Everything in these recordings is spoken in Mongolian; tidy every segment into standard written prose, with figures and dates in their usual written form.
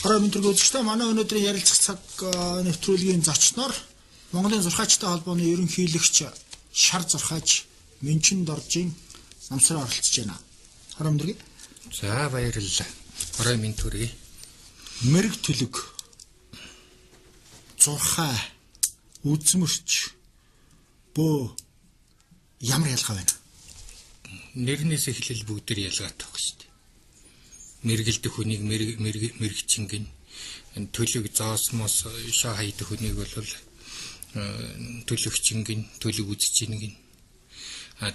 Орой мэдрэг үзэгчтэй манай өнөөдрийн ярилцах цаг нэвтрүүлгийн зочноор Монголын зурхаачтай холбооны ерөнхийлөгч Шар зурхаач Менчин Доржийн намсраа оролцож байна. Орой мэдрэг. За баярлалаа. Орой минь төргий. Мэрэг төлөг зурхай үзмөрч бөө ямар ялгаа байна? Нэрнээс эхлэл бүгд ялгаатай байх шүү дээ. Мэргэлдэх хүнийг мэрэгчингэн төлөг зоосмос шаа хайдах хүнийг бол төлөгчингэн төлөг үзчихингэн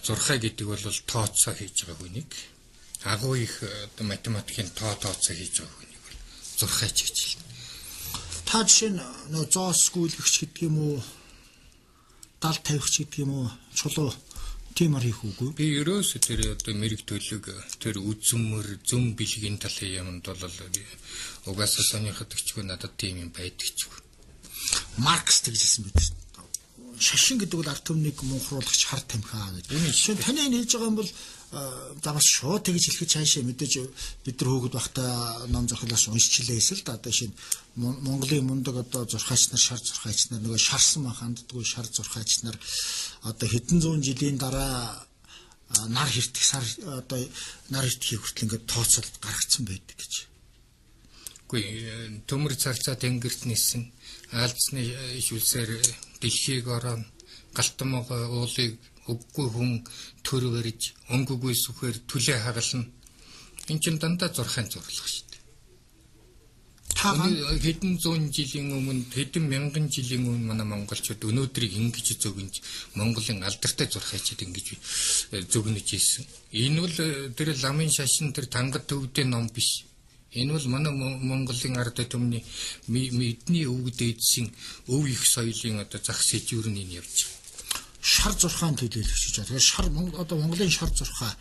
зурхай гэдэг бол тооцоо хийж байгаа хүнийг агуу их математикийн тооцоо хийж байгаа хүнийг бол зурхайч гэж хэлнэ. Та жишээ нь зоос гүйлгэгч гэдэг юм уу? Дал тавигч гэдэг юм уу? Чулуу тиймэр хийх үгүй. Би ерөөсөө тэр мэрэг төлөг тэр үзмөр зөв бэлгийн талын юмд бол угаасаа сонирхдаг ч надад тийм юм байдаг ч. Маркс тэгжсэн байдаг шүү дээ. Шашин гэдэг бол ард түмнийг мунхруулагч хар тамхиа гэдэг. Шинэ таны хэлж байгаа юм бол замаас шууд тэгж хэлэхэд цаашаа мэдээж бид нар хөөгд багтаа ном зохиолоос уншчихлээ эсвэл одоо шинэ Монголын мундаг одоо зурхаач нар шар зурхаач нар нөгөө шарсан мах ханддаггүй шар зурхаач нар одоо хэдэн зуун жилийн дараа нар хэртэх сар одоо нар хэртэхийг хүртэл ингээд тооцоолд гаргацсан байдаг гэж. Үгүй төмөр царцаа тэнгэрт нисэн аалзны шүлсээр дэлхийг орон галтмогоо уулыг өггүй хүн төр барьж өнгөгүй сүхээр түлээ хагална. Энд чинь дандаа зурхайн зурлах шүү дээ. Хэдэн зуун жилийн өмнө хэдэн мянган жилийн өмнө манай монголчууд өнөөдрийг ингэж зөгнж Монголын алдартай зурхайчид ингэж зөгнөж ийсэн. Энэ бол тэр ламын шашин тэр тангад төвдөө ном биш. Энэ бол манай Монголын ард түмний мэдний өвгд эдсийн өв их соёлын одоо зах сэжүүр нь энэ явж байгаа. Шар зурхаан төлөөлөгч гэж байна. Шар одоо Монголын шар зурхаа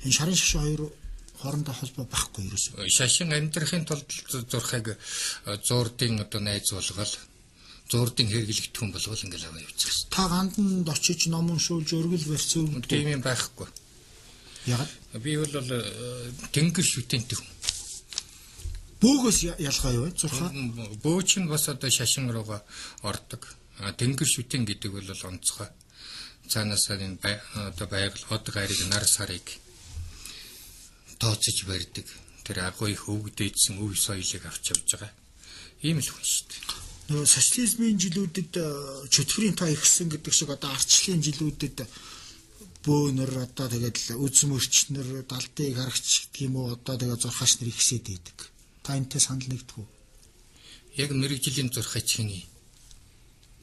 энэ шарын шашин хоёр хоорондоо холбоо байхгүй ерөөсөө. Шашин амьдрахын тулд зурхайг зуурдын одоо найз болгол зуурдын хэрэглэгдэх хүн болгол ингээл аваа явуучих шээ. Та ганданд очиж ном уншуулж өргөл барьсан юм тийм юм байхгүй. Яг би бол тэнгэр шүтэнтэй хүн. Бөөгөөс ялгаа юу вэ зурхаа? Бөөч нь бас одоо шашин руугаа ордог. Тэнгэр шүтэн гэдэг бол онцгой. Цаанаас энэ одоо байгаль од гариг нар сарыг тооцож барьдаг. Тэр агуу их өвгдөөдсөн өв соёлыг авч явж байгаа. Ийм л хүн шүү дээ. Нөгөө социализмын жилүүдэд чөтгөрийн тоо ихсэн гэдэг шиг одоо арчлалын жилүүдэд бөөнөр одоо тэгээд үзмөрчнөр далдыг харагч гэдэг юм уу одоо тэгээд зурхаач нар ихсээд байдаг. Та энэтэй санал нэгдэх үү? Яг мэрэгжлийн зурхаач хиний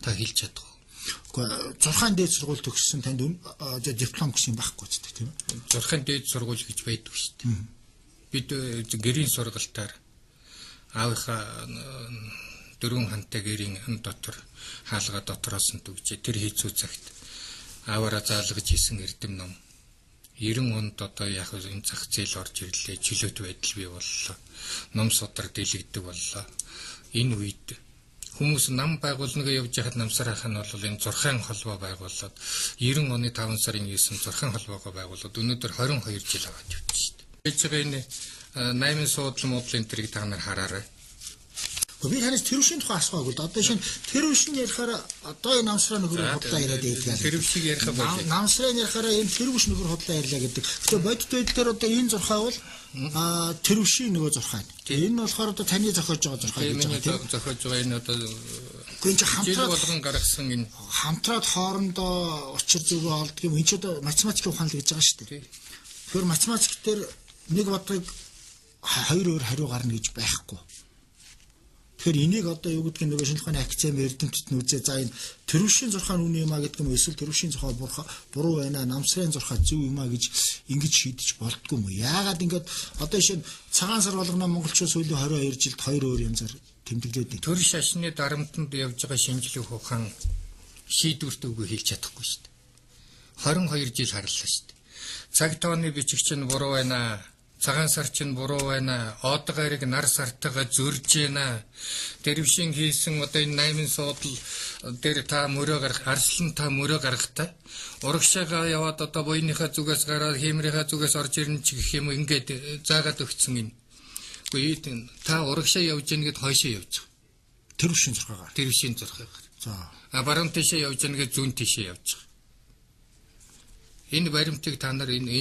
та хэлж чадах. Гэхдээ зурхаан дээд сургууль төгссөн танд диплом гэсэн байхгүй ч тийм ээ. Зурхаан дээд сургууль гэж байдаг шүү дээ. Бид гэрийн сургалтаар аавынхаа дөрвөн хантай гэрийн дотор хаалга дотроос нь төгжээ. Тэр хийцүү цагт ааваараа заалгаж хийсэн эрдэм ном 90 онд одоо яг энэ зах зээл орж ирлээ. Чөлөөт байдал бий боллоо. Ном судар дэлгэгдэг боллоо. Энэ үед хүмүүс нам байгуулнага явж яхад намсарах нь бол энэ зурхайн холбоо байгуулад 90 оны 5 сарын 9-нд зурхайн холбоогоо байгуулад өнөөдөр 22 жил аваад явж шүү дээ. Тэгж байгаа энэ 8 суудлын муудлын тэрийг та нар хараарай. Би танаас тэрвшийн тухай асуугагүй л одоо шинэ тэрвшин ярихаар одоо энэ намсраа нөхөр худлаа яриад байдаг. Тэрвшиг ярих байх. Намсраа ярихаар энэ тэрвш нөхөр худлаа ярьлаа гэдэг. Гэхдээ бодит байдлаар одоо энэ зурхай бол тэрвшийн нөгөө зурхай. Энэ болохоор одоо таны зохиож байгаа зурхай гэж байгаа. Зохиож байгаа энэ одоо гэнж хамтраад болгон гаргасан энэ хамтраад хоорондоо учир зүгөө олдг юм. Энд ч одоо математикийн ухаан л гэж байгаа шүү дээ. Тэгэхээр математик дээр нэг бодлогыг хоёр өөр хариу гарна гэж байхгүй. Тэгэхээр энийг одоо юу гэдгийг нөгөө шинжлэх ухааны академи эрдэмтэд нь үзээ за энэ тэрвшийн зурхаа нь үн юм а гэдэг юм эсвэл тэрвшийн зурхаа буруу байна намсрын зурхаа зөв юм а гэж ингэж шийдэж болтгүй юм. Яагаад ингээд одоо шинэ цагаан сар болгоно монголчууд сүүлийн 22 жилд хоёр өөр янзаар тэмдэглээд төр шашны дарамтанд явж байгаа шинжлэх ухаан шийдвэрт үгүй хэлж чадахгүй шүү дээ. 22 жил харлаа шүү дээ. Цаг тооны бичигч нь буруу байна. Цагаан сар чинь буруу байна. Од гариг нар сартайгаа зөрж байна. Тэрвшин хийсэн одоо энэ 8 суудал дээр та мөрөө гарах, арслан та мөрөө гарахтаа урагшаага яваад одоо буйныхаа зүгээс гараад хиймрийнхаа зүгээс орж ирнэ ч гэх юм ингээд заагаад өгсөн юм. Үгүй та урагшаа явж яах гээд хойшоо явж байгаа. Тэр үшийн зурхаагаар. Тэр үшийн зурхаагаар. За. Баруун тийшээ явж яах гээд зүүн тийшээ явж байгаа. Энэ баримтыг та нар энэ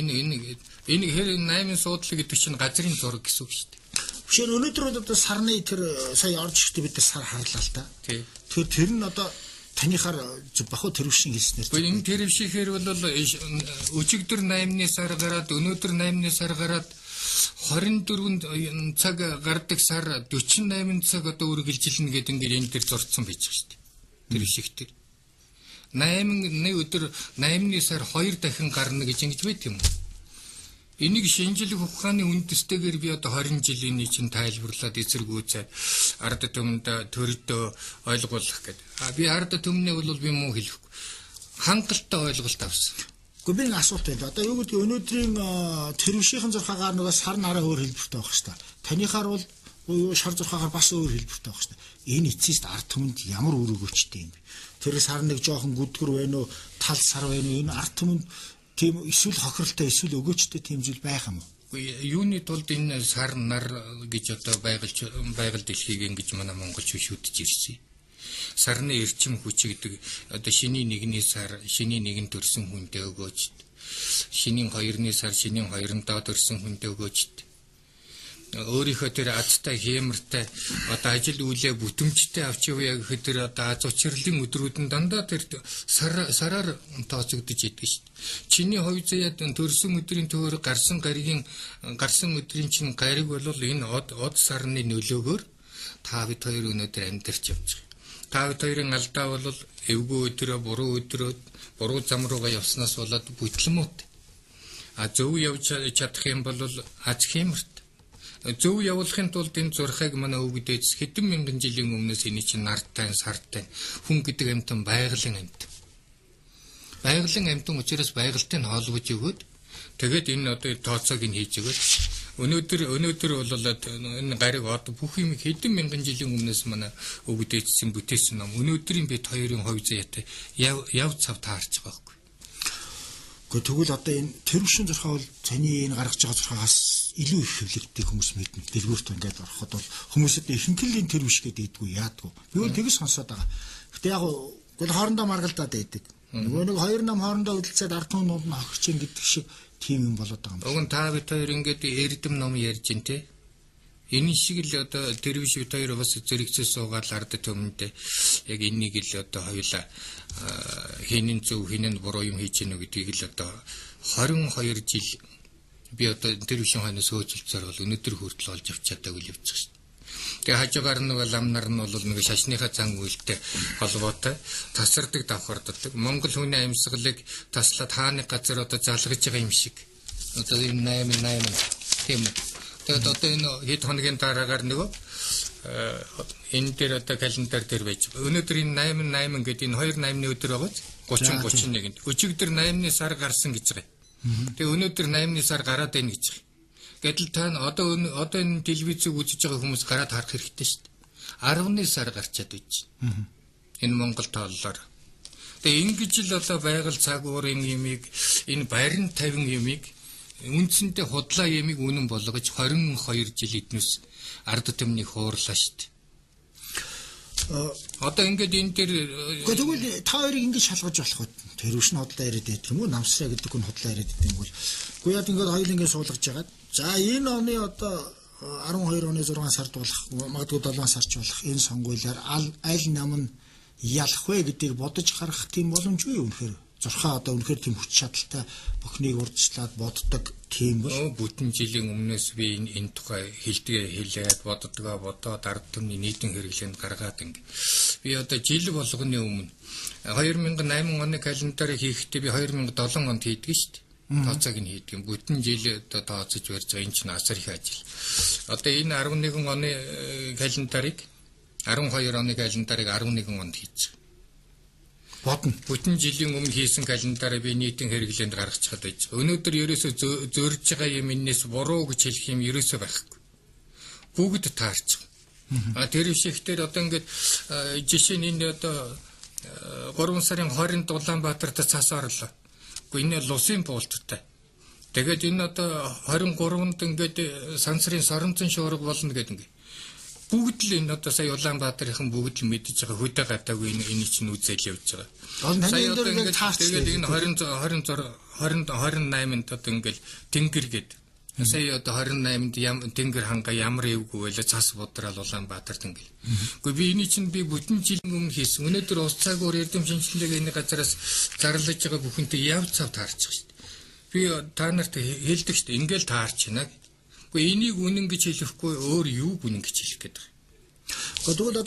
хэр 8 суудлаг гэдэг чинь газрын зураг гэсэн үг шүү дээ. Бишээр өнөөдөр бол одоо сарны тэр сая орж ихдээ бид нар сар харлаа л та. Тий. Тэр нь одоо танихаар баху тэрвшин хэлснээр. Гэхдээ энэ тэрвшихээр бол өчигдөр 8-ны сар гараад өнөөдөр 8-ны сар гараад 24 цаг гардаг сар 48 цаг одоо үргэлжилнэ гэдэг ингээд энэ төр зурцсан байж байгаа шүү дээ. Тэрвшигтэр 8-ны өдөр 8-ны сар 2 дахин гарна гэж ингэж байт юм уу? Энийг шинжлэх ухааны үндэстэйгээр би одоо 20 жилийн чинь тайлбарлаад эсэргүүцээд ард түмэнд төрөлдөө ойлгуулах гэдэг. Би ард түмнээ бол би муу хэлэхгүй. Хангалттай ойлголт авсан. Гэхдээ би асуулт байна. Одоо юу гэдэг өнөөдрийн тэрвшийн зурхаагаар нөгөө сар нараа өөр хэлбэртэй байх шүү дээ. Танихаар бол шар зурхаагаар бас өөр хэлбэртэй байх шүү дээ. Энэ эцэст ард түмэнд ямар үр өгөөчтэй юм бэ? Тэр сар нэг жоохон гүдгэр байна уу, тал сар байна уу? Энэ ард түмэнд тийм эсвэл хохиролтой эсвэл өгөөчтэй тийм зүйл байх юм уу? Юуны тулд энэ сар нар гэж одоо байгаль дэлхийг ингэж манай монголч шүтж ирсэн. Сарны эрчим хүч гэдэг одоо шинийн 1-ний сар, шинийн 1-нд төрсэн хүндээ өгөөч. Шинийн 2-ны сар, шинийн 2-нд төрсэн хүндээ өгөөч. Өөрийнхөө тэр азтай хэмэртэй одоо ажил үйлээ бүтэмжтэй авч явъя гэхэд тэр одоо аз учирлын өдрүүд нь дандаа тэр сараар тооцогдож идэг шүү дээ. Чиний хувь заяад төрсөн өдрийн төөр гарсан өдрийн чинь гариг бол энэ од сарны нөлөөгөөр та бид хоёр өнөөдөр амьдарч явж байгаа. Та бид хоёрын алдаа бол эвгүй өдрөө буруу зам руугаа явснаас болоод бүтлэмүүд. Зөв явж чадах юм бол аз хэмэрт. Зөв явуулахын тулд энэ зурхайг манай өвгдөөс хэдэн мянган жилийн өмнөөс энэ чинь нартай, сартай хүн гэдэг амьтан байгалийн амьтан. Байгалийн амьтан учраас байгальтай нь хоолгож өгөөд тэгээд энэ одоо тооцоог нь хийж өгөөд өнөөдөр бол энэ гариг одоо бүх юм хэдэн мянган жилийн өмнөөс манай өвгдөөсийн бүтээсэн ном өнөөдрийн бид хоёрын хувь заяатай яв цав таарч байгаа байхгүй. Тэгвэл одоо энэ тэрвшин зурхаа бол таны энэ гаргаж байгаа зурхаагаас илүү их хэвлэгддэг хүмүүс мэднэ. Дэлгүүрт ингээд ороход бол хүмүүсэд ихэнхлийн тэрвш гэдэг ийдгүй яадгүй. Би бол тэгэж сонсоод байгаа. Гэтэ яг гол хоорондоо маргалдаад байдаг. Нөгөө нэг хоёр нам хоорондоо хөдөлцөөд ард түмэнд нь огч ин гэдэг шиг тийм юм болоод байгаа юм. Уг нь та бид хоёр ингээд эрдэм ном ярьж ин тэ. Энэ шиг л одоо тэрвш бид хоёр бас зэрэгцээ суугаад ард түмэнд яг энийг л одоо хоёулаа хинэн зөв хинэн буруу юм хийж гэнэ гэдгийг л одоо 22 жил би одоо тэрвшин хойноос хөөцөлцөөр бол өнөөдөр хүртэл олж авч чадаагүй л явж байгаа шүү дээ. Тэгээ хажуугаар нэг ламнар нь бол нэг шашныхаа зан үйлтэй холбоотой тасардаг давхарддаг. Монгол хүний амьсгалыг таслаад хааны газар одоо залгаж байгаа юм шиг. Одоо энэ 8 тийм үү. Тэгээд одоо энэ хэд хоногийн дараагаар нөгөө энэ дээр одоо календар дээр байж. Өнөөдөр энэ 8 гэдэг энэ 2-8-ны өдөр байгаа 30-31-нд. Өчигдөр 8-ны сар гарсан гэж байгаа. Тэгээ өнөөдөр 8-ны сар гараад байна гэж байгаа. Гэтэл та одоо энэ телевизийг үзэж байгаа хүмүүс гараад харах хэрэгтэй шүү дээ. 10-ны сар гарчаад байж. Энэ Монгол тооллоор. Тэгээ ингэж л одоо байгаль цагуурын юмыг энэ барин 50 юмыг үндсэндээ худлаа ямиг үнэн болгож 22 жил эднэс ард түмнийг хуурлаа шүү дээ. Одоо ингээд энэ дээр тэгвэл та хоёрыг ингэж шалгаж болох уу? Тэрвш нь хотлоо яриад байдаг юм уу? Намсраа гэдэг нь хотлоо яриад байдаг юм бол. Гэхдээ яг ингээд хоёул ингээд суулгаж жагаад за энэ оны одоо 12 оны 6 сард болох магадгүй 7 сарч болох энэ сонгуулиар аль нам нь ялах вэ гэдгийг бодож гарах тийм боломжгүй юу үнэхээр? Зурхаа одоо үнэхээр тийм хүч чадалтай бүхнийг урдчлаад боддог тийм бол бүтэн жилийн өмнөөс би энэ тухай хэлээд бодоод ард түмний нийтийн хэрэглээнд гаргаад ингэ. Би одоо жил болгоны өмнө 2008 оны календарыг хийхдээ би 2007 онд хийдэг шүү дээ. Тооцоог нь хийдэг юм. Бүтэн жил одоо тооцож барьж байгаа энэ чинь асар их ажил. Одоо энэ 11 оны календарыг 12 оны календарыг 11 онд хийж бодно. Бүтэн жилийн өмнө хийсэн календараа би нийтийн хэрэглээнд гаргачихад байж. Өнөөдөр ерөөсөө зөрж байгаа юм энэс буруу гэж хэлэх юм ерөөсөө байхгүй. Бүгд таарч байгаа. Тэр ишигтэр одоо ингээд жишээ нь энэ одоо 3 сарын 20-нд Улаанбаатарт цас орлоо. Гэхдээ энэ л усын буулттай. Тэгээд энэ одоо 23-нд ингээд сансрын соронзон шуурга болно гэдэг ингээд. Бүгд л энэ одоо сая Улаанбаатарын бүгд л мэдж байгаа хөдөө гадаагүй энэ чинь үзэл явж байгаа. Сая одоо ингээд тэгээд энэ 28-нд одоо ингээд тэнгэр гэдэг. Сая одоо 28-нд тэнгэр ханга ямар эвгүй байлаа цас бодраал Улаанбаатарт ингээд. Гэхдээ би энэ чинь би бүтэн жилийн өмнө хийсэн. Өнөөдөр ус цагуур эрдэм шинжилгээг энэ газараас зарлаж байгаа бүхэнтэй яв цав таарч байгаа шүү дээ. Би та нарт хэлдэг шүү дээ. Ингээл таарч байна. Гэхдээ энийг үнэн гэж хэлэхгүй өөр юу үнэн гэж хэлэх гээд байгаа. Тэгвэл одоо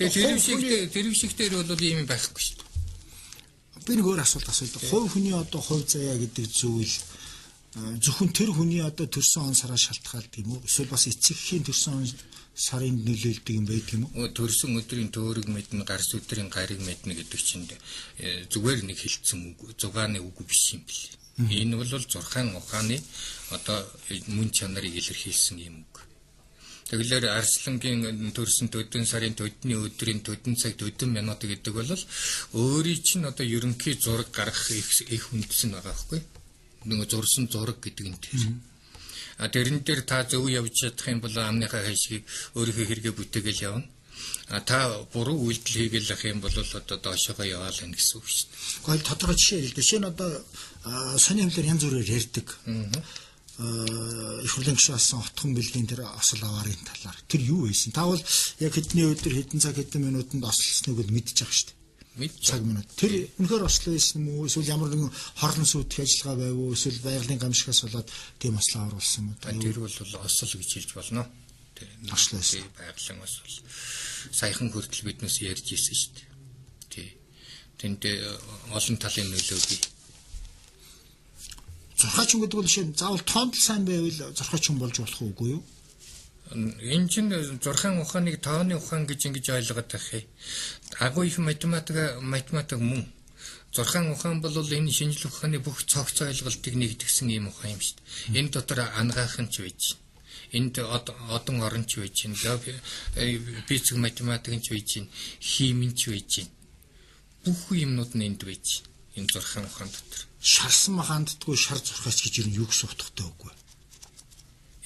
тэрвшигтэр бол ийм байхгүй шүү дээ. Би нэг өөр асуулт асуудаг. Хувь хүний одоо хувь заяа гэдэг зүйл зөвхөн тэр хүний одоо төрсөн он сараа шалтгаалдаг юм уу? Эсвэл бас эцэгхийн төрсөн он сарын нөлөөлдөг юм байдаг юм уу? Төрсөн өдрийн төөрөг мэднэ, гарс өдрийн гариг мэднэ гэдэг чинь зүгээр нэг хэлсэн үг, зугааны үг биш юм бэл. Энэ бол зурхаан ухааны одоо мөн чанарыг илэрхийлсэн юм үг. Тэгэлэр Арслангийн төрсөн төдөн сарын төдний өдрийн төдөн цаг төдөн минут гэдэг бол өөрийн чинь одоо ерөнхий зураг гаргах их үндэс нь байгаа байхгүй. Нэг зурсан зураг гэдэг нь тэр. Тэрэн дээр та зөв явж чадах юм бол амныхаа хайшгийг өөрийнхөө хэрэгэ бүтээгээл явна. Та буруу үйлдэл хийгээл ах юм бол одоо доошоо яваал энэ гэсэн үг шүү дээ. Гэхдээ тодорхой жишээ хэлдэг. Жишээ нь одоо сони хэмлэр янз бүрээр ярьдаг. Их хурлын гишүүн асан отхон бэлгийн тэр осол аваарын талаар. Тэр юу байсан? Та бол яг хэдний өдөр хэдэн цаг хэдэн минутанд ослсныг бол мэдчих байгаа шүү дээ. Цаг минут. Тэр үнэхээр ослоо байсан юм уу? Эсвэл ямар нэгэн хорлон сүйтгэх ажиллагаа байв уу? Эсвэл байгалийн гамшигаас болоод тийм ослоо оруулсан юм уу? Тэр бол осол гэж хэлж болно. Ослоо байсан. Байгалийн осол. Саяхан хүртэл биднээс ярьж ирсэн шүү дээ. Тий. Тэнд олон талын нөлөө бий. Зурхаачин гэдэг бол жишээ нь заавал тоондол сайн байвал зурхаачин болж болох уугүй юу? Энэ чинь зурхаан ухааныг тооны ухаан гэж ингэж ойлгоод тахыг. Агуу их математик мөн. Зурхаан ухаан бол энэ шинжлэх ухааны бүх цогц ойлголтыг нэгтгэсэн юм ухаан юм шүү дээ. Энэ дотор ангаахан ч байж. Энд одон оронч байж, физик математикч байж, химинч байж. Бүх юмнууд нь энд байж. Энэ зурхаан ухаан дотор. Шарсан маханддгүй шар зурхаач гэж юу гэсэн утгатай үгүй.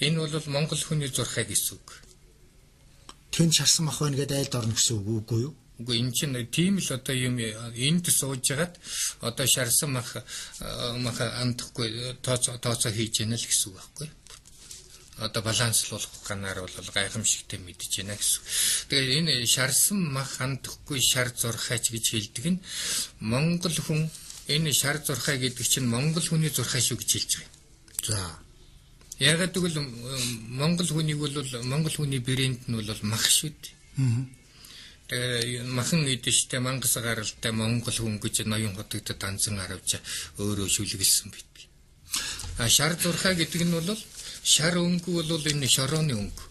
Энэ бол Монгол хүний зурхай гэсэн үг. Тэнд шарсан мах байна гэдэг айлд орно гэсэн үг үгүй юу? Үгүй энэ чинь тийм л одоо юм энд сууж хагаад одоо шарсан мах андахгүй тооцоо хийж яана л гэсэн үг байхгүй. Одоо баланслуулах ганаар бол гайхамшигтай мэдж байна гэсэн. Тэгээ энэ шарсан мах андахгүй шар зурхайч гэж хэлдэг нь Монгол хүн энэ шар зурхай гэдэг чинь Монгол хүний зурхай шүү гэж хэлж байгаа. За. Ягаад гэвэл Монгол хүнийг бол Монгол хүний брэнд нь бол мах шүү дээ. Тэгээ махан эдэжтэй мангас гаралтай Монгол хүн гэж ноён хотогт данцан харавж өөрөө шүлгэлсэн бит. Шар зурхай гэдэг нь бол шар өнгө бол энэ шорооны өнгө.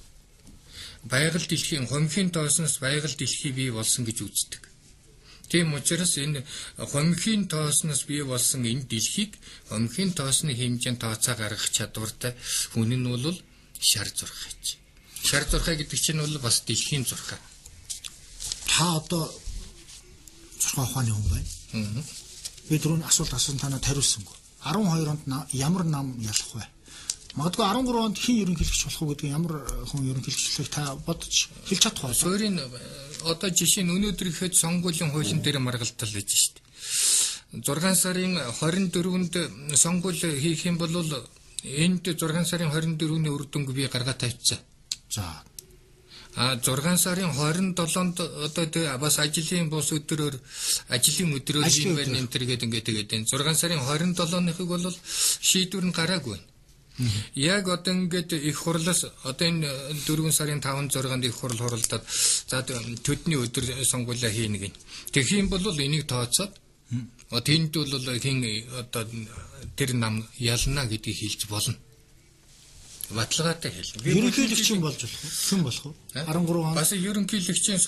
Байгаль дэлхийн хомхийн тоосноос байгаль дэлхий бий болсон гэж үздэг. Тийм учраас энэ хомхийн тоосноос бий болсон энэ дэлхийг хомхийн тоосны хэмжээнд тооцоо гаргах чадвартай хүн нь бол шар зурхайч. Шар зурхай гэдэг чинь бол бас дэлхийн зурхай. Та одоо зурхай ухааны хүн байна. Би түрүүн асуулт асуусан танад хариулсангүй. 12 онд ямар нам ялах вэ? Магадгүй 13 онд хэн ерөнхийлөгч болох вэ гэдэг ямар хүн ерөнхийлөгч болохыг та бодож хэлж чадах уу? Суурийн одоо жишээ нь өнөөдөр ихэд сонгуулийн хуулийн дээр маргалтал байж шүү дээ. 6 сарын 24-нд сонгуул хийх юм бол энд 6 сарын 24-ний үр дүнг би гаргаад тавьчихсан. За. 6 сарын 27-нд одоо бас ажлын бус өдрөөр ажлын өдрөөр юм байна энэ төр гэдэг тэгээд 6 сарын 27-ныхыг бол шийдвэр нь гараагүй. Яг одоо ингээд их хурлаас одоо энэ 4 сарын 5 6-нд их хурл хуралдаад за төдний өдөр сонгуулаа хийнэ гин. Тэгэх юм бол энийг тооцоод тэнд бол хин одоо тэр нам ялна гэдгийг хэлж болно. Баталгаатай хэлнэ. Ерөнхийлөгч юм болж болох уу? Хэн болох вэ? 13 он. Бас ерөнхийлөгчийн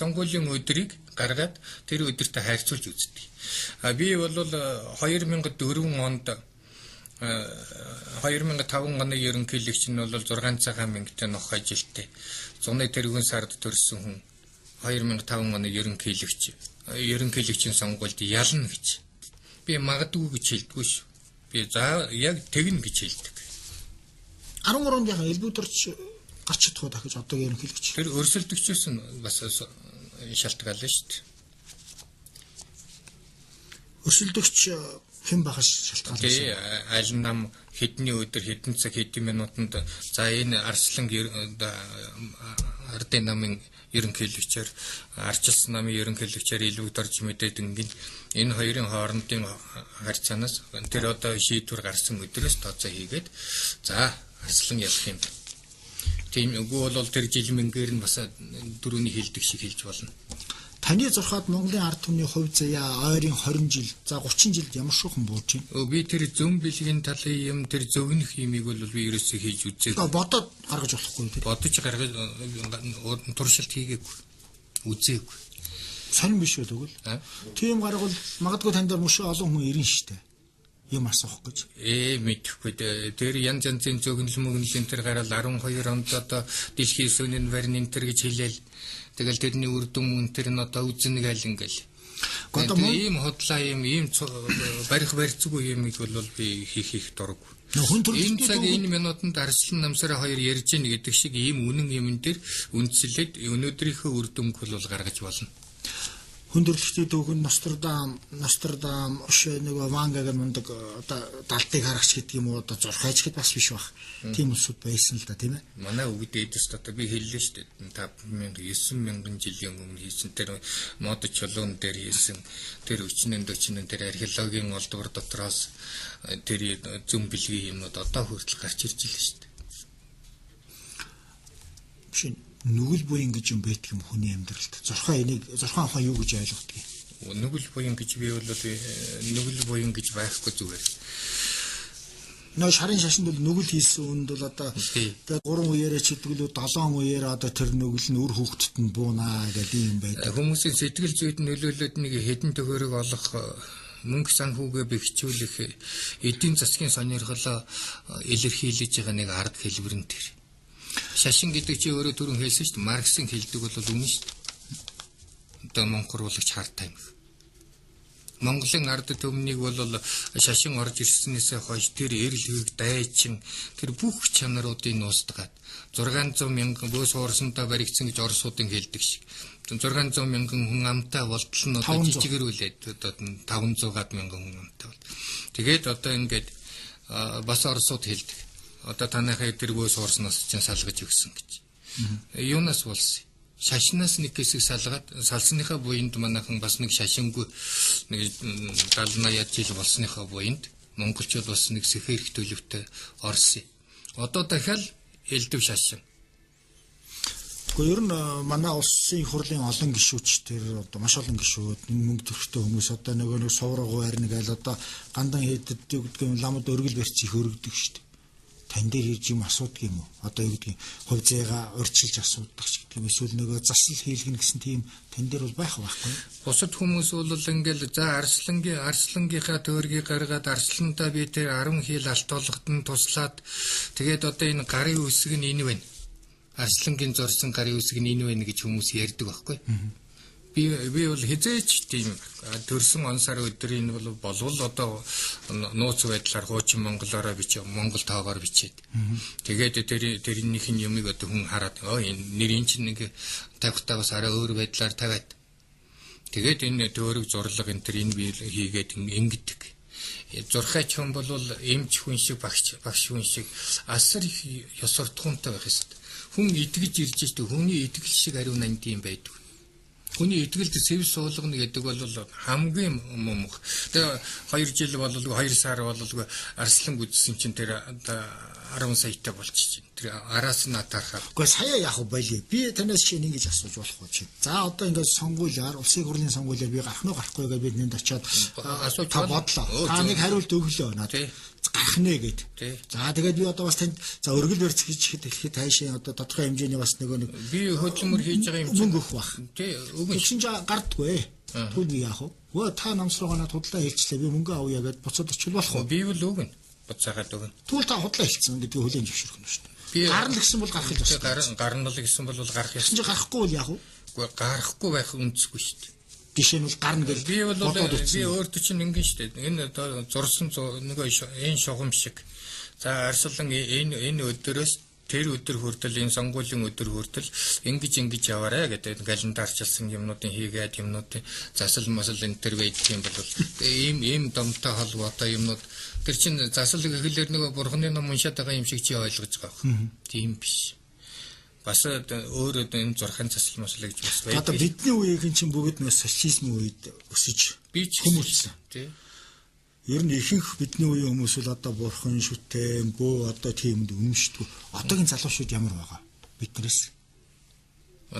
сонгуулийн өдрийг гаргаад тэр өдөртөө харьцуулж үздэг. Би бол 2004 онд 2005 оны ерөнхийлөгч нь бол 6 цагаан мөнгөтэй нөх ажилттай. Зуны тэргүүн сард төрсэн хүн 2005 оны ерөнхийлөгчийн сонгуульд ялна гэж. Би магадгүй гэж хэлдэггүй шүү. Би за яг тэгнэ гэж хэлдэг. 13-нд элбүүдэрч гарч чадах дахиж одоогийн ерөнхийлөгч. Тэр өрсөлдөгчөөс нь бас шалтгаална шүү дээ. Өрсөлдөгч хэн бахаш шалтгаалсан. Тий, аль нам хэдний өдөр хэдэн цаг хэдэн минутанд за энэ Арслан ардын намын ерөнхийлөгчээр арчилсан намын ерөнхийлөгчээр илүү дорж мэдээд ингэн энэ хоёрын хоорондын харьцаанаас тэр одоо шийдвэр гарсан өдрөөс тооцоо хийгээд за Арслан ялах юм. Тийм үгүй бол тэр жилмэнгээр нь бас дөрөвний хилдэг шиг хэлж болно. Таны зурхаад Монголын ард түмний хувь заяа ойрын 20 жил, за 30 жилд ямар шуухан бууж байна. Би тэр зөв бэлгийн талын юм, тэр зөвгнөх юмыг бол би ерөөсөө хийж үзээгүй. Бодоод гаргаж болохгүй тэр. Бодож гаргаж туршилт хийгээгүй. Үзээгүй. Сонин биш үү тэгвэл? Тийм гаргал магадгүй танд мөшөө олон хүн ирнэ штэ. Юм асуух гэж. Мэдхгүй. Тэр янз янзын зөвгнөл мөгнөлийн тэр гарал 12 онд одоо дэлхийн сүнэн барин энэ төр гэж хэлээл. Тэгэл тэрний үр дүн тэр нь одоо үзэн гээл ингээл. Одоо ийм хотлаа ийм барих барьцгүй юмыг бол би хийх дурггүй. Энэ цаг энэ минутанд Арслан намсараа хоёр ярьж ийн гэдэг шиг ийм үнэн юм дээр үндслээд өнөөдрийнхөө үр дүнг бол гаргаж болно. Хүндрэлтний дүүгэн Нострадам нэг Ванга гэх мундаг одоо далтыг харагч гэдэг юм уу одоо зурхайч гэд бас биш бах. Тийм усуд байсан л да тийм ээ. Манай өвд эдэс одоо би хэллээ шүү дээ. 9,000 жилийн өмнө хийсэн тэр мод чулуун дээр хийсэн тэр өчнөн тэр археологийн олдвор дотроос тэр зөв бэлгийн юмнууд одоо хүртэл гарч ирж байна шүү дээ. Биш нүгэл буян гэж юм байдаг юм хүний амьдралд. Зурхаан ухаан юу гэж ойлгодгийг. Нүгэл буян гэж би бол нүгэл буян гэж байхгүй зүгээр. Нөө шарын шашинд бол нүгэл хийсэн үнд бол одоо тэгээ 3 үеэрээ ч хэдгэлүү 7 үеэрээ одоо тэр нүгэл нь үр хөвгтөд нь буунаа гэдэг юм байдаг. Хүмүүсийн сэтгэл зүйд нөлөөлөд нэг хэдэн төгөөрөг олох мөнгө санхүүгээ бэхжүүлэх эдийн засгийн сонирхлоо илэрхийлж байгаа нэг арга хэлбэр нь тэр. Шашин гэдэг чи өөрөө түрүүн хэлсэн шүү дээ. Марксийн хэлдэг бол үнэн шүү дээ. Одоо монголруулагч хартай юм. Монголын ард түмнийг бол шашин орж ирснээс хойш тэр эрэл хөвг дайчин тэр бүх чанаруудыг нуустгаад 600,000 бөөс уурсантай баригдсан гэж орсуудын хэлдэг шиг. 600,000 хүн амтай болтол нь одоо жижигэрүүлээд одоо 500,000 хүн амтай бол. Тэгээд одоо ингээд бас орсууд хэлдэг. Одоо танайхаа тэргөөс уурснаас чинь салгаж өгсөн гэж. Юунаас болсон? Шашинаас нэг хэсэг салгаад салсныхаа буйнд манайхан бас нэг шашингүй нэг 70-80 жил болсныхаа буйнд монголчууд бас нэг сэхэрх төлөвтэй орсон. Одоо дахиад элдв шашин. Гэхдээ ер нь манай улсын их хурлын олон гишүүч тэр одоо маш олон гишүүд мөнгө төрхтэй хүмүүс одоо нэг суврагуу харин гээл одоо гандан хийдэг гэдэг юм ламд өргөл барьц их өргөдөг шүү дээ. Тань дээр ирж юм асуудаг юм уу? Одоо юу гэдгийг хувь зээга урьдчилж асуудаг ч гэдэг юм эсвэл нөгөө засал хийлгэн гэсэн тийм тань дээр бол байхгүй. Бусад хүмүүс бол ингээл за арслангийнхаа төөргийг гаргаад арслантаа би тэр 10 хил алтуулгад нь туслаад тэгээд одоо энэ гарын үсэг нь энэ байна. Арслангийн зорсон гарын үсэг нь энэ байна гэж хүмүүс ярьдаг байхгүй. Би бол хизээч тийм төрсөн онсаар өдөр энэ болвол одоо нууц байдлаар хуучин монголоор монгол тоогоор бичээд. Тэгээд тэрнийх нь юмыг одоо хүн хараад энэ нэрийн чинь нэг тавихтаа бас арай өөр байдлаар тавиад. Тэгээд энэ төөрөг зурлага энэ тэр энэ би хийгээд ингэдэг. Зурхайч хүн бол эмч хүн шиг багш хүн шиг асар их ёс суртахуунтай байх ёстой. Хүн итгэж ирж штэ хүний итгэл шиг ариун нандин юм байдаг. Хүний итгэлд сэв суулгана гэдэг бол хамгийн мумх. Тэгээ 2 жил бололгүй 2 сар бололгүй арслан гүдсэн чинь тэр 10 саятай болчих чинь. Тэр араас нь атархаа. Гэхдээ сая яах вэ байли? Би танаас чинь ингэж асууж болох уу чи. За одоо ингээд сонгуулиар улсын хурлын сонгуулиар би гарах нь гарахгүй гэж бид нэнд очиод асууж бодлоо. Та нэг хариулт өглөө надад. Гарах нэ гэд. За тэгээд би одоо бас танд за өргөл барьц гэж хэлэхэд таашаа одоо тодорхой хэмжээний бас нэг би хөдөлмөр хийж байгаа юм чинь мөнгө өгөх бах. Тий өгсөн чинь гардггүй. Түл би яах вэ? Өө та намсруугаа худлаа хэлчихлээ. Би мөнгө авъя гэд буцаад очил болох уу? Би бол өгнө. Буцаагаад өгнө. Түл та худлаа хэлсэн гэдгийг хүлээн зөвшөөрөх нь шүү дээ. Гарна гэсэн бол гарах л байна. Гарна л гэсэн бол гарах ёстой. Чи гарахгүй бол яах вэ? Гарахгүй байх үндэсгүй шүү дээ. жишээ нь бол гарна гэж би бол бодоод би утсан. өөртөө чинь ингэн штэ. Энэ одоо зурсан нөгөө энэ шугам шиг. За арслан энэ өдөрөөс тэр өдөр хүртэл энэ сонгуулийн өдөр хүртэл ингэж яваарэ гэдэг календарчилсан юмнуудын хийгээд юмнуудын засал масал энэ төр байдаг юм бол ийм домтой холбоотой юмнууд тэр чинь засал гэхлээр нөгөө бурхны ном уншаад байгаа юм шиг чи ойлгож байгаа юм. Тийм биш. Бас өөрөө энэ зурхын засал масал гэж бас байдаг. Одоо бидний үеийн чинь бүгд нөө социализмын үед өсөж хүмүүжсэн. Тийм. Ер нь ихэнх бидний үеийн хүмүүс бол одоо бурхан шүтэн бөө одоо тиймд өмшдөг. Одоогийн залуучууд ямар байгаа биднээс?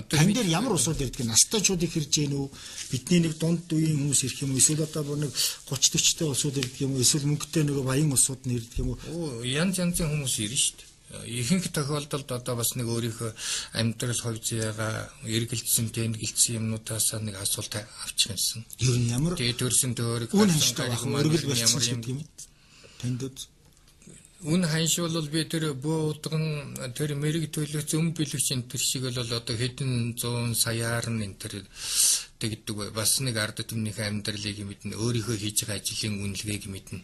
Тань дээр ямар усууд ирдэг? Настайчуудыг хэрж гин үү? Бидний нэг дунд үеийн хүмүүс ирэх юм уу? Эсвэл одоо бүр нэг 30 40-тэй усууд ирдэг юм уу? Эсвэл мөнгөтэй нэг баян усууд нь ирдэг юм уу? Янз янзын хүмүүс ирнэ шүү дээ. Ихэнх тохиолдолд одоо бас нэг өөрийнхөө амьдрал ховжяага эргэлзсэн тэнгэлцсэн юмнуудаас нэг асуулт авчих юмсан. Ер нь ямар тэгээд төрсөн төөрөг үн ханштай өргөл барьсан юм танд үн ханш бол би тэр буудган тэр мэрэг төлөв зөм бэлэгч энэ төр шиг бол одоо хэдэн 100 саяар нь энэ төр тэгдэг бас нэг ард түмнийхээ амьдралыг мэднэ өөрийнхөө хийж байгаа ажлын үнэлгээг мэднэ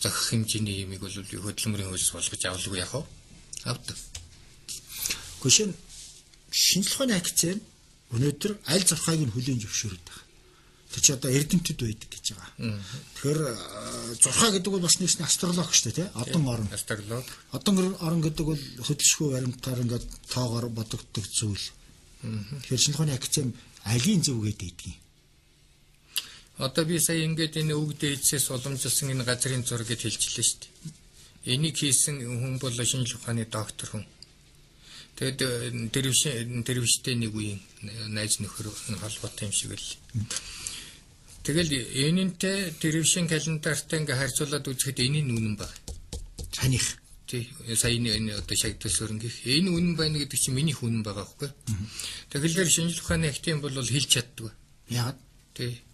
зохих хэмжээний юмыг бол хөдөлмөрийн хөлс болгож авалгүй яах вэ? Авт. Гүшин шинжлэх ухааны акцент өнөөдөр аль зурхайг нь хүлээн зөвшөөрөд байгаа. Тэр чи одоо эрдэмтэд байдаг гэж байгаа. Тэгэхээр зурхай гэдэг бол бас нэг астролог шүү дээ, тий? Одон орон. Астролог. Одон орон гэдэг бол хөдөлшгүй баримтаар ингээд тоогоор бодогддог зүйл. Тэгэхээр шинжлэх ухааны акцент алийн зөв гэдэг юм. Одоо би сая ингээд энэ үг дээдсээс уламжилсан энэ газрын зураг гэж хэлчихлээ шүү дээ. Энийг хийсэн хүн бол шинжлэх ухааны доктор хүн. Тэгэд дэрвштэй нэг үеийн найз нөхөр холбоотой юм шиг л. Тэгэл энэнтэй дэрвшин календартай ингээ харьцуулаад үзэхэд энэ нь үнэн баг. Таних. Тий, саяны энэ одоо шагтал сөрөнгөх. Энэ үнэн байна гэдэг чинь миний үнэн байгаа байхгүй. Тэгэхээр шинжлэх ухааны актив бол хэлж чаддгүй. Яагаад? Тий.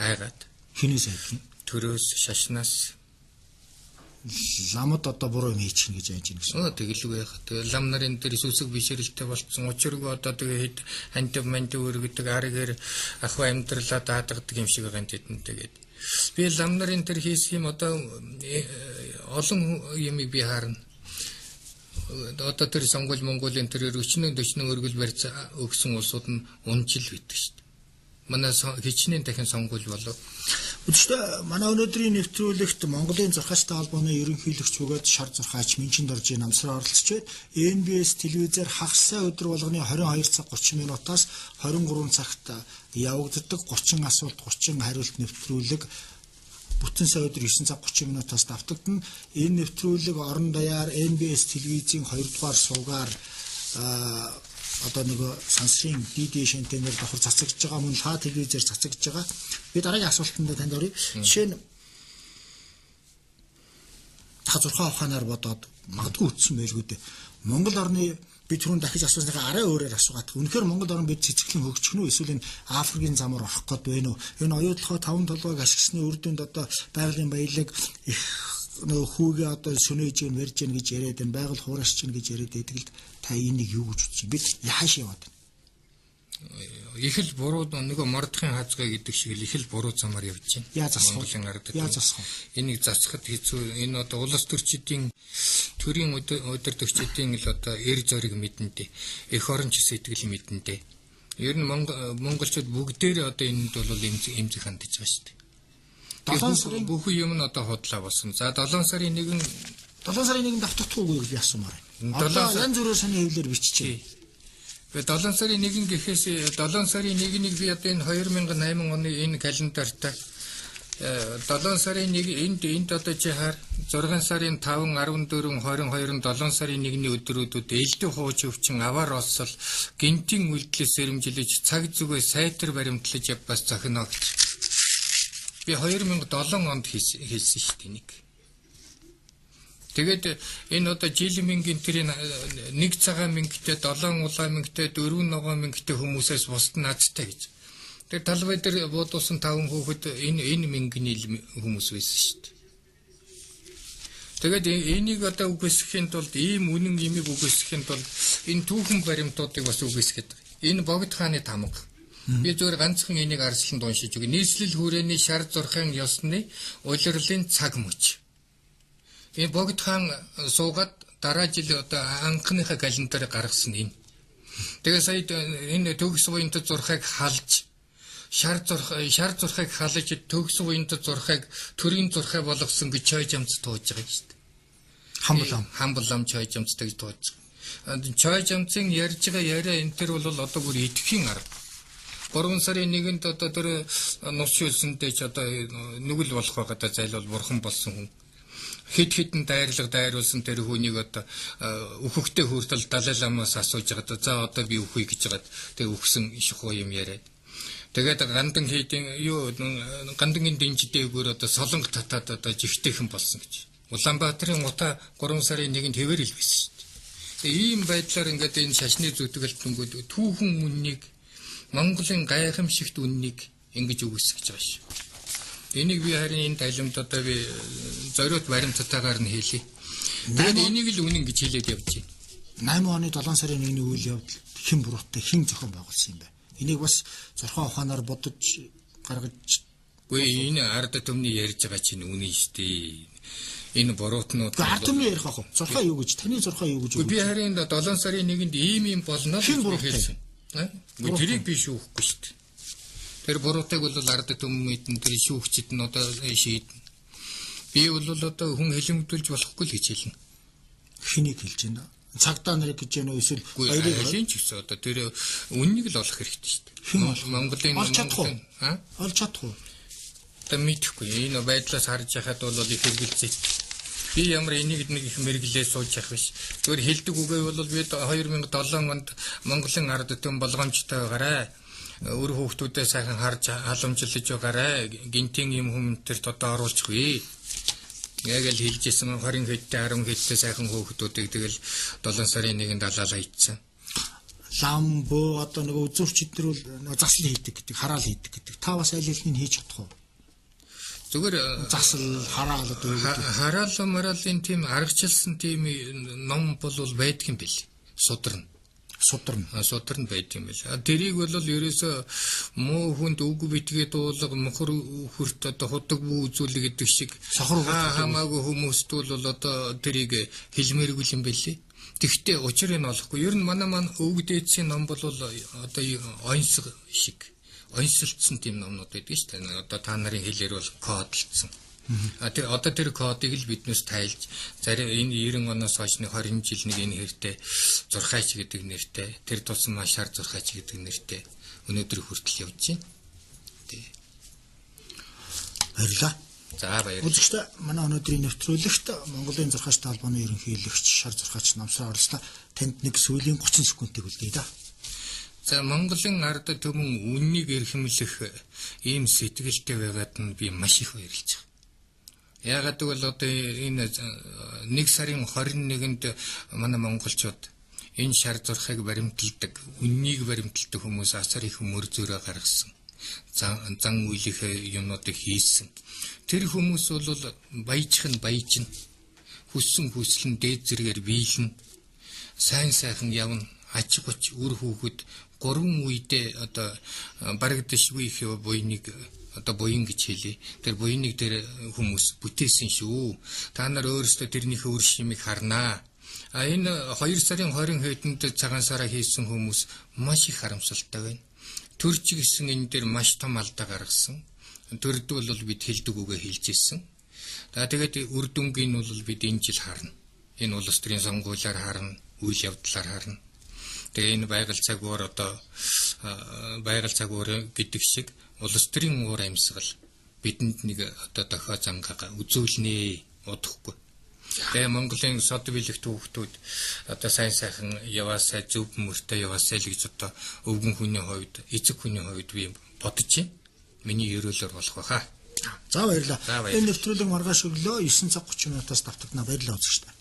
Айгаад. Хинээс айдна? Төрөөс шашнаас ламд одоо буруу юм хийчихнэ гэж яаж юм гэсэн. Тэгэлгүй яах. Тэгээ лам нарын дээр сүсэг бишрэлтэй болцсон учиргүй одоо тэгээ хантав манд өргөдөг аргаар ахва амьдралаа даадгадаг юм шиг байгаа юм тэгээд. Би лам нарын дээр хийсэн юм одоо олон юмыг би харна. Одоо тэр сонгол Монголын тэр 40 өргөл барьц өгсөн улсууд нь унжил байдаг шүү дээ. Манай хичнээн дахин сонгол болов. Өчигдөр манай өнөөдрийн нэвтрүүлэгт Монголын зурхаачтай холбооны ерөнхийлөгч бөгөөд шар зурхаач Минчин Доржийн намсраа оролцож байна. НБС телевизээр хагасаа өдөр болгоны 22 цаг 30 минутаас 23 цагт явагддаг 30 асуулт 30 хариулт нэвтрүүлэг бүтэн сая өдөр 9 цаг 30 минутаас давтагдана. Энэ нэвтрүүлэг орон даяар НБС телевизийн 2 дугаар сувгаар одоо нэг сансрын DD шантенээр давхар цацагдж байгаа мөн ха телевизээр цацагдж байгаа. Би дараагийн асуултанд танд оръё. Жишээ нь та зурхаа ухаанаар бодоод магадгүй үтсэн байлгүй дээ. Монгол орны би түрүүн дахиж асуусныхаа арай өөрөөр асуугаад. Үнэхээр Монгол орн бид цэцгэлэн хөгжих нь эсвэл энэ Африкийн замаар орох гээд байна уу? Энэ оюутлахаа 5 толгойг ашигласны үр дүнд одоо байгалийн баялаг их нөө хүүгээ одоо сүнэж гэн барьж гэн гэж яриад байна. Байгаль хуурашч гэн гэж яриад байдаг л та энийг юу гэж үзэж бид яаш яваад байна. Их л буруу нөгөө мордохын хазгай гэдэг шиг л их л буруу замаар явж байна. Яаж засах вэ? Яаж засах вэ? Энийг засахад хэцүү. Энэ одоо улс төрчидийн төрийн өдөр төрчидийн л одоо эр зориг мэдэндээ эх оронч сэтгэл мэдэндээ. Ер нь монголчууд бүгдээр одоо энэнд бол эмзэг хандж байгаа шүү дээ. 7 сарын бүхэн юм нь одоо хотлоо болсон. За 7 сарын 1 давтагдахгүй гэж би асуумаар байна. 7 янз бүрээр сони хэвлэр биччихье. 7 сарын 1 гэхээс 7 сарын 1-ийг би одоо энэ 2008 оны энэ календартай 7 сарын 1 энд одоо чи хаар 6 сарын 5, 14, 22, 7 сарын 1-ний өдрүүдэд элдв хууч өвчин аваар олсол гинтийн үйлдэлээс сэрэмжилж цаг зүгээ сайтар баримтлаж бас зохино гэж. Би 2007 онд хийсэн шүү дээ нэг. Тэгээд энэ одоо жилмингийн тэрийн 1 цагаан мингтэй 7 улаан мингтэй 4 ногоон мингтэй хүмүүсээс бусд наадтай гэж. Тэгээд талбай дээр буудуулсан 5 хүүхэд энэ мингний хүмүүс байсан шүү дээ. Тэгээд энийг одоо үгүйсэхийн тулд ийм үнэн имийг үгүйсэхийн тулд энэ түүхэн баримтуудыг бас үгүйсгээд. Энэ богд хааны тамга. Би зөвөр ганцхан энийг арслан уншиж өгье. Нийслэл хүрээний шар зурхайн ёсны улирлын цаг мөч. Энэ Богд хаан суугаад дараа жил одоо анхныхаа календарыг гаргасан энэ. Тэгээ сая энэ төгс буянт зурхайг халж шар зурхайг халж төгс буянт зурхайг төрийн зурхай болгосон гэж чой жамц тууж байгаа шүү дээ. Хамблам чой жамцтай гэж тууж. Чой жамцын ярьж байгаа яриа энэ төр бол одоо бүр идэвхийн арга. 3 сарын 1-нд одоо тэр нус шилсэнтэй ч одоо нүгэл болох байгаа зайлвал бурхан болсон хүн. Хэд дайруулсан тэр хүнийг одоо өөхөхтэй хүртэл Далай ламаас асууж байгаа. За одоо би өөхөе гэж байгаа. Тэгээ өөхсөн шухуу юм яриад. Тэгээд гандангийн дэнждээгүүр одоо солонго татаад одоо жигтэйхэн болсон гэж. Улаанбаатарын утаа 3 сарын 1-нд хэвээр илвэсэн шүү дээ. Тэгээ ийм байдлаар ингээд энэ шашны зүтгэлтэнгүүд түүхэн үннийг Монголын гайхамшигт үннийг ингэж үгүйсгэж байгаа шүү. Энийг би харин энэ тайлмд одоо би зориуд баримттайгаар нь хэлье. Тэгээд энийг л үнэн гэж хэлээд явж байна. 8 оны 7 сарын 1-ний үйл явдал хэн буруутай хэн зохион байгуулсан юм бэ? Энийг бас зурхай ухаанаар бодож гаргаж үгүй энэ ард түмний ярьж байгаа чинь үнэн шүү дээ. Энэ буруутнууд ард түмний ярих ах. Зурхай юу гэж таны зурхай юу гэж үгүй би харин 7 сарын 1-нд ийм болно гэж хэлсэн. Тэрийг би шүүхгүй шүү дээ. Тэр буруутайг бол ард түмэд нь тэр шүүгчид нь одоо шийднэ. Би бол одоо хүн хэлэмдүүлж болохгүй л гэж хэлнэ. Хэнийг хэлж байна? Цагдаа нарыг гэж байна уу эсвэл баярын ч гэсэн одоо тэр үннийг л олох хэрэгтэй шүү дээ. Монголын олж чадах уу? Та мэдхгүй энэ байдлаас харж яхад бол их хэрэгэлцээ. Би ямар энийг нэг их мэргэлээ сууж явах биш. Зүгээр хэлдэг үгээ бол би 2007 онд Монголын ард түмэн болгоомжтой байгаарай. Өр хүүхдүүдэд сайхан харж халамжлаж байгаарай. Гинтийн юм хүмүүстэрт одоо оруулчихгүй. Яг л хэлжсэн 20 хэдтэй 10 хэдтэй сайхан хүүхдүүдийг тэгэл 7 сарын 1-нд алаалаа ийдсэн. Лам бөө одоо нэг үзүүрчид нар бол засал хийдэг гэдэг, хараал хийдэг гэдэг. Та бас аль алийг хийж чадах уу? Зүгээр засал хараал одоо хараал мараалын тийм аргачлсан тийм ном бол байдгийн бил. Сударна байт юм бил. Тэрийг бол ерөөсө муу хүнд үг битгээд уулга мохор хүрт одоо худаг бүү үзүүлэг гэдэг шиг хамаагүй хүмүүст бол одоо тэрийг хэлмээргүй юм бэлээ. Тэгвэл учрыг нь олохгүй. Ер нь манай өвөг дээдсийн ном бол одоо онцг шиг онцлцсон тийм номнууд байдаг шүү дээ. Одоо та нарын хэлээр бол кодлцсон. Тэр одоо тэр кодыг л биднээс тайлж зарим энэ 90 оноос хойш 20 жил нэг энэ хэртэй зурхайч гэдэг нэртэй тэр тусам машаар зурхайч гэдэг нэртэй өнөөдөр хүртэл явж байна. Баярлалаа. За баярлалаа. Үзэгчдээ манай өнөөдрийн нэвтрүүлэгт Монголын зурхайч талбаны ерөнхийлөгч шар зурхайч Намсраа орлоо. Танд нэг сүүлийн 30 секундыг үлдээе да. За Монголын ард түмэн үннийг эрхэмлэх ийм сэтгэлтэй байгаад нь би маш их баярлж байна. Яагаад гэвэл одоо энэ 1 сарын 21-нд манай монголчууд энэ шар зурхайг баримталдаг, үннийг баримталдаг хүмүүс асар их мөр зөрөө гаргасан. Зан үйлийнхээ юмнуудыг хийсэн. Тэр хүмүүс бол баяжхан баяжна. Хүссэн хүслэн дээд зэрэгээр биелнэ. Сайн сайхан явна. Аж гуч үр хүүхэд 3 үедээ одоо барагдашгүй их буйныг одоо буян гэж хэлээ. Тэр буйныг тэр хүмүүс бүтээсэн шүү. Та нар өөрсдөө тэрнийхээ үр шимийг харнаа. Энэ 2 сарын 20 хэдэнд цагаан сараа хийсэн хүмүүс маш их харамсалтай байна. Төрч гэсэн энэ дээр маш том алдаа гаргасан. Төрд бол бид хэлдэг үгээ хэлж ирсэн. Тэгээд үр дүнгийн бол бид энэ жил харна. Энэ улс төрийн сонгуулиар харна, үйл явдлаар харна. Тэгээ энэ байгаль цагуур одоо байгаль цагуур гэдэг шиг улс төрийн уур амьсгал бидэнд нэг одоо дохио замгаа үзүүлнэ удахгүй. Тэгээ Монголын сод биелэгт хүүхдүүд одоо сайн сайхан яваасай зөв мөртэй яваасай л гэж одоо өвгөн хүний хувьд эцэг хүний хувьд би бодож байна. Миний ерөөлөөр болох байхаа. За баярлалаа. Энэ нэвтрүүлэг маргааш өглөө 9 цаг 30 минутаас давтагдана. Баярлалаа үзэгчдээ.